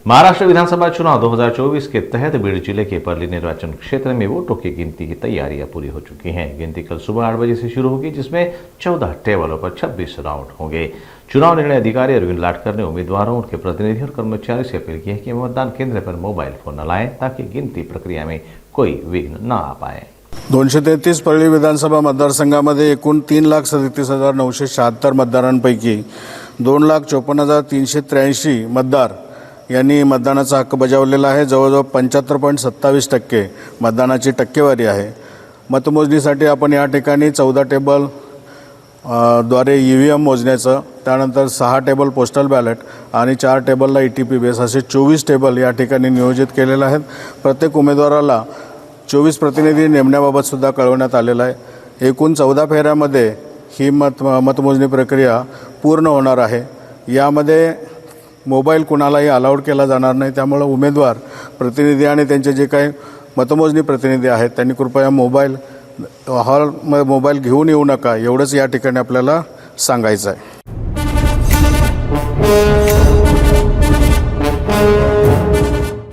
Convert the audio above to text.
महाराष्ट्र विधानसभा चुनाव 2024 के तहत बीड़ जिले के परली निर्वाचन क्षेत्र में वोटों की गिनती की तैयारियां पूरी हो चुकी हैं। गिनती कल सुबह 8 बजे से शुरू होगी, जिसमें 14 टेबलों पर 26 राउंड होंगे। चुनाव निर्णय अधिकारी अरविंद लाटकर ने उम्मीदवारों, उनके प्रतिनिधियों और कर्मचारियों से अपील की है कि मतदान केंद्र पर मोबाइल फोन न लाएं, ताकि गिनती प्रक्रिया में कोई विघ्न न आ पाए। 233 परळी विधानसभा मतदारसंघामध्ये एकूण 3,37,976 मतदारांपैकी 2,54,383 मतदार यांनी मतदानाचा हक्क बजावलेला आहे। जवळजवळ 75.27% मतदानाची टक्केवारी आहे। मतमोजणीसाठी आपण या ठिकाणी 14 टेबल द्वारे ईव्हीएम मोजण्याचं, त्यानंतर 6 टेबल पोस्टल बॅलेट आणि 4 टेबलला ईटीपी बेस असे 24 टेबल या ठिकाणी नियोजित केलेले आहेत। प्रत्येक उमेदवाराला 24 प्रतिनिधी नेमण्याबाबत सुद्धा कळवण्यात आलेलं आहे। एकूण 14 फेऱ्यामध्ये ही मतमोजणी प्रक्रिया पूर्ण होणार आहे। यामध्ये मोबाईल कुणालाही अलाउड केला जाणार नाही, त्यामुळे उमेदवार, प्रतिनिधी आणि त्यांचे जे काही मतमोजणी प्रतिनिधी आहेत त्यांनी कृपया मोबाईल घेऊन येऊ नका, एवढंच या ठिकाणी आपल्याला सांगायचं आहे।